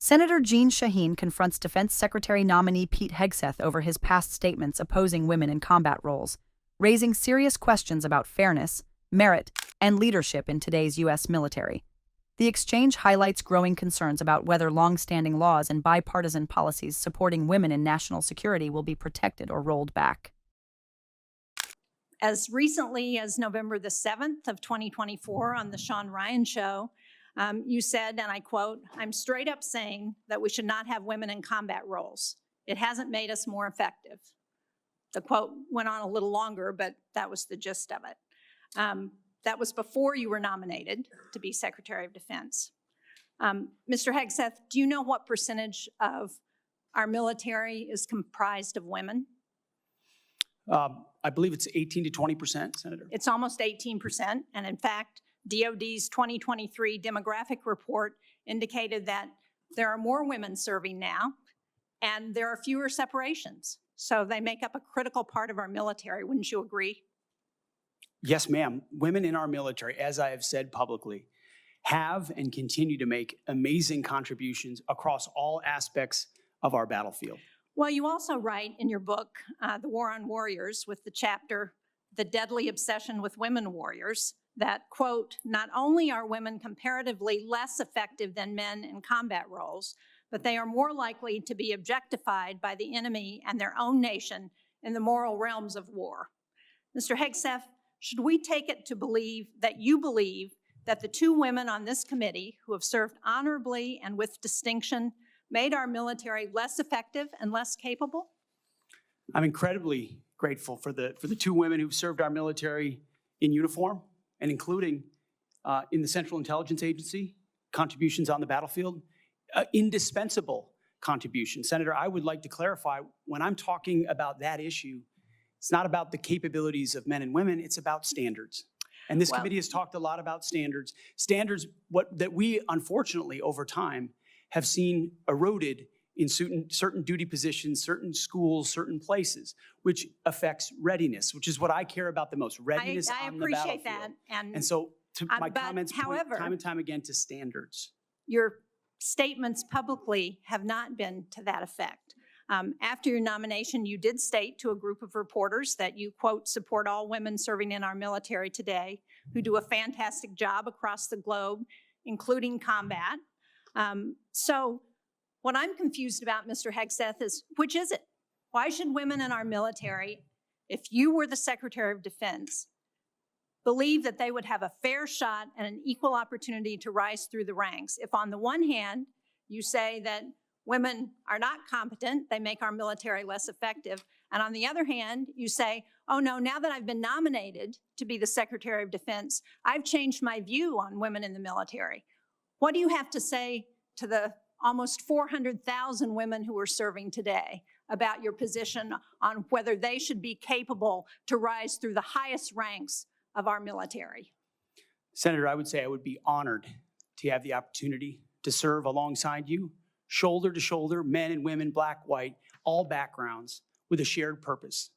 Senator Jeanne Shaheen confronts Defense Secretary nominee Pete Hegseth over his past statements opposing women in combat roles, raising serious questions about fairness, merit, and leadership in today's U.S. military. The exchange highlights growing concerns about whether long-standing laws and bipartisan policies supporting women in national security will be protected or rolled back. As recently as November the 7th of 2024 on the Sean Ryan Show, you said, and I quote, "I'm straight up saying that we should not have women in combat roles. It hasn't made us more effective." The quote went on a little longer, but that was the gist of it. That was before you were nominated to be Secretary of Defense. Mr. Hegseth, do you know what percentage of our military is comprised of women? I believe it's 18 to 20%, Senator. It's almost 18%, and in fact, DOD's 2023 demographic report indicated that there are more women serving now, and there are fewer separations. So they make up a critical part of our military, wouldn't you agree? Yes, ma'am. Women in our military, as I have said publicly, have and continue to make amazing contributions across all aspects of our battlefield. Well, you also write in your book, The War on Warriors, with the chapter, The Deadly Obsession with Women Warriors, that, quote, "Not only are women comparatively less effective than men in combat roles, but they are more likely to be objectified by the enemy and their own nation in the moral realms of war." Mr. Hegseth, should we take it to believe that you believe that the two women on this committee who have served honorably and with distinction made our military less effective and less capable? I'm incredibly grateful for the two women who've served our military in uniform, and including in the Central Intelligence Agency, contributions on the battlefield, indispensable contributions. Senator, I would like to clarify, when I'm talking about that issue, it's not about the capabilities of men and women, it's about standards. And this committee has talked a lot about standards. Standards that we, unfortunately, over time, have seen eroded in certain duty positions, certain schools, certain places, which affects readiness, which is what I care about the most, readiness on the battlefield. I appreciate that. And so my comments point time and time again to standards. Your statements publicly have not been to that effect. After your nomination, you did state to a group of reporters that you, quote, "support all women serving in our military today who do a fantastic job across the globe, including combat." So what I'm confused about, Mr. Hegseth, is which is it? Why should women in our military, if you were the Secretary of Defense, believe that they would have a fair shot and an equal opportunity to rise through the ranks? If on the one hand, you say that women are not competent, they make our military less effective, and on the other hand, you say, oh no, now that I've been nominated to be the Secretary of Defense, I've changed my view on women in the military. What do you have to say to the almost 400,000 women who are serving today about your position on whether they should be capable to rise through the highest ranks of our military? Senator, I would say I would be honored to have the opportunity to serve alongside you, shoulder to shoulder, men and women, black, white, all backgrounds, with a shared purpose.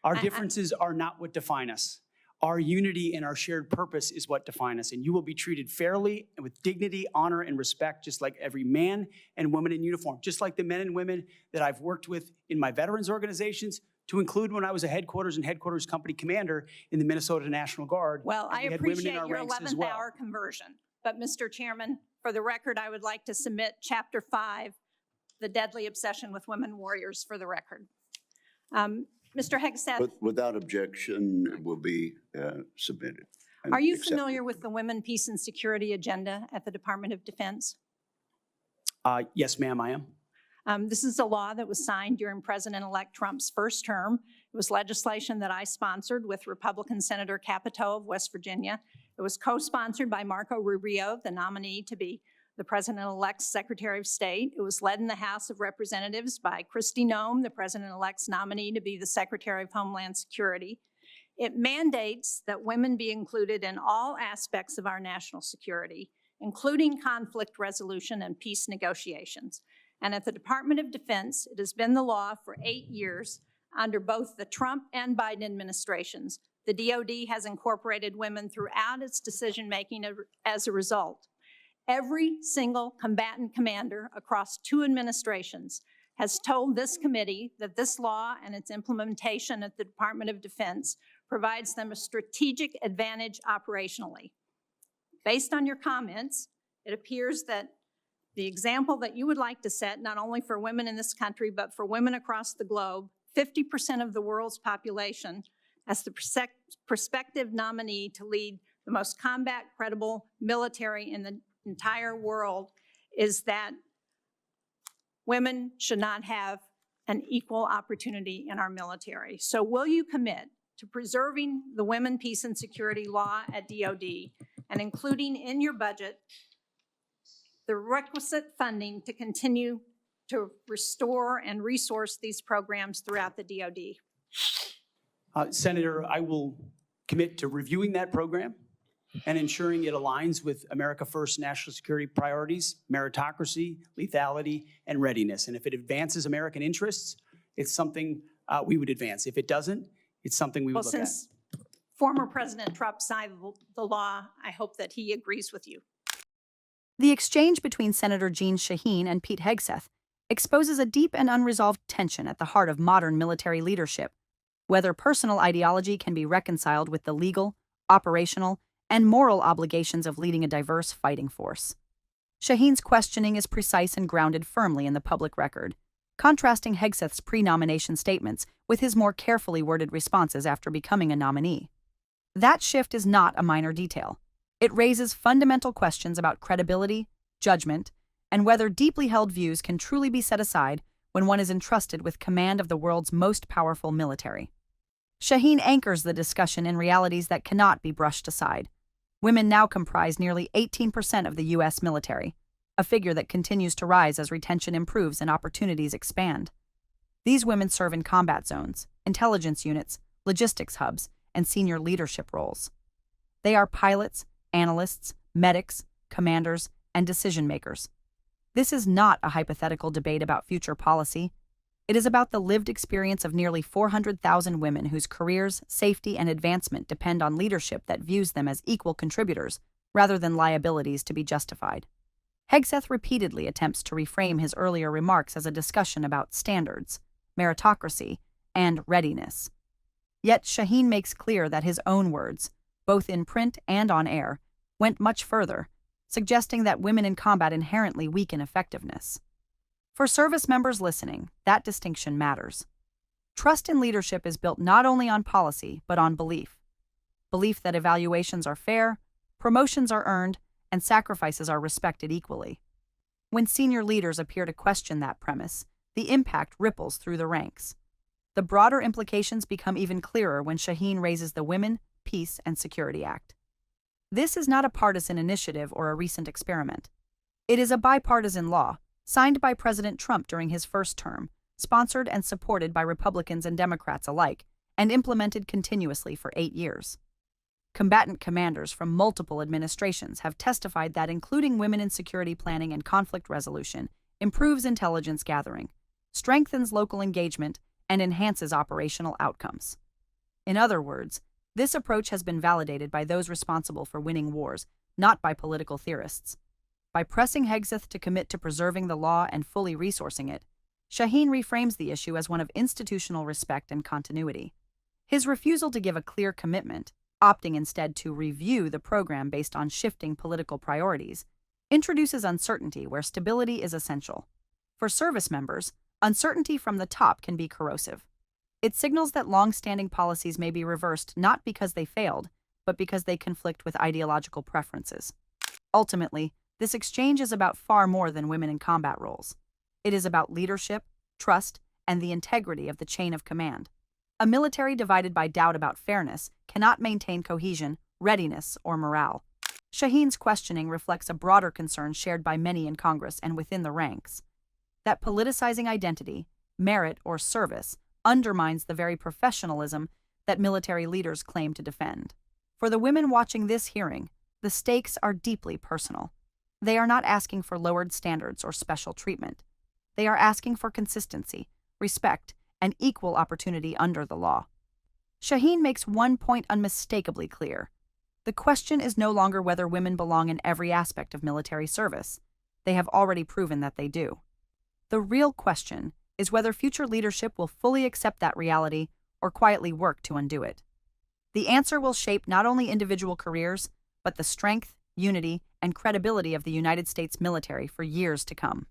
Our differences are not what define us. Our unity and our shared purpose is what define us, and you will be treated fairly and with dignity, honor, and respect, just like every man and woman in uniform, just like the men and women that I've worked with in my veterans organizations, to include when I was a headquarters and headquarters company commander in the Minnesota National Guard. Well, I appreciate your 11th hour conversion, but Mr. Chairman, for the record, I would like to submit Chapter 5, The Deadly Obsession with Women Warriors, for the record. Mr. Hegseth. Without objection, it will be submitted. Are you familiar with the Women, Peace, and Security agenda at the Department of Defense? Yes, ma'am, I am. This is a law that was signed during President-elect Trump's first term. It was legislation that I sponsored with Republican Senator Capito of West Virginia. It was co-sponsored by Marco Rubio, the nominee to be the President-elect's Secretary of State. It was led in the House of Representatives by Kristi Noem, the President-elect's nominee to be the Secretary of Homeland Security. It mandates that women be included in all aspects of our national security, including conflict resolution and peace negotiations. And at the Department of Defense, it has been the law for 8 years under both the Trump and Biden administrations. The DOD has incorporated women throughout its decision-making as a result. Every single combatant commander across 2 administrations has told this committee that this law and its implementation at the Department of Defense provides them a strategic advantage operationally. Based on your comments, it appears that the example that you would like to set, not only for women in this country, but for women across the globe, 50% of the world's population, as the prospective nominee to lead the most combat-credible military in the entire world, is that women should not have an equal opportunity in our military. So will you commit to preserving the Women, Peace, and Security law at DOD and including in your budget the requisite funding to continue to restore and resource these programs throughout the DOD? Senator, I will commit to reviewing that program and ensuring it aligns with America First national security priorities, meritocracy, lethality, and readiness. And if it advances American interests, it's something we would advance. If it doesn't, it's something we would look at. Since former President Trump signed the law, I hope that he agrees with you. The exchange between Senator Jeanne Shaheen and Pete Hegseth exposes a deep and unresolved tension at the heart of modern military leadership, whether personal ideology can be reconciled with the legal, operational, and moral obligations of leading a diverse fighting force. Shaheen's questioning is precise and grounded firmly in the public record, contrasting Hegseth's pre-nomination statements with his more carefully worded responses after becoming a nominee. That shift is not a minor detail. It raises fundamental questions about credibility, judgment, and whether deeply held views can truly be set aside when one is entrusted with command of the world's most powerful military. Shaheen anchors the discussion in realities that cannot be brushed aside. Women now comprise nearly 18% of the U.S. military, a figure that continues to rise as retention improves and opportunities expand. These women serve in combat zones, intelligence units, logistics hubs, and senior leadership roles. They are pilots, analysts, medics, commanders, and decision-makers. This is not a hypothetical debate about future policy. It is about the lived experience of nearly 400,000 women whose careers, safety, and advancement depend on leadership that views them as equal contributors rather than liabilities to be justified. Hegseth repeatedly attempts to reframe his earlier remarks as a discussion about standards, meritocracy, and readiness. Yet Shaheen makes clear that his own words, both in print and on air, went much further, suggesting that women in combat inherently weaken effectiveness. For service members listening, that distinction matters. Trust in leadership is built not only on policy, but on belief. Belief that evaluations are fair, promotions are earned, and sacrifices are respected equally. When senior leaders appear to question that premise, the impact ripples through the ranks. The broader implications become even clearer when Shaheen raises the Women, Peace, and Security Act. This is not a partisan initiative or a recent experiment. It is a bipartisan law, signed by President Trump during his first term, sponsored and supported by Republicans and Democrats alike, and implemented continuously for 8 years. Combatant commanders from multiple administrations have testified that including women in security planning and conflict resolution improves intelligence gathering, strengthens local engagement, and enhances operational outcomes. In other words, this approach has been validated by those responsible for winning wars, not by political theorists. By pressing Hegseth to commit to preserving the law and fully resourcing it, Shaheen reframes the issue as one of institutional respect and continuity. His refusal to give a clear commitment, opting instead to review the program based on shifting political priorities, introduces uncertainty where stability is essential. For service members, uncertainty from the top can be corrosive. It signals that long-standing policies may be reversed not because they failed, but because they conflict with ideological preferences. Ultimately, this exchange is about far more than women in combat roles. It is about leadership, trust, and the integrity of the chain of command. A military divided by doubt about fairness cannot maintain cohesion, readiness, or morale. Shaheen's questioning reflects a broader concern shared by many in Congress and within the ranks, that politicizing identity, merit, or service undermines the very professionalism that military leaders claim to defend. For the women watching this hearing, the stakes are deeply personal. They are not asking for lowered standards or special treatment. They are asking for consistency, respect, and equal opportunity under the law. Shaheen makes one point unmistakably clear. The question is no longer whether women belong in every aspect of military service. They have already proven that they do. The real question is whether future leadership will fully accept that reality or quietly work to undo it. The answer will shape not only individual careers, but the strength, unity, and credibility of the United States military for years to come.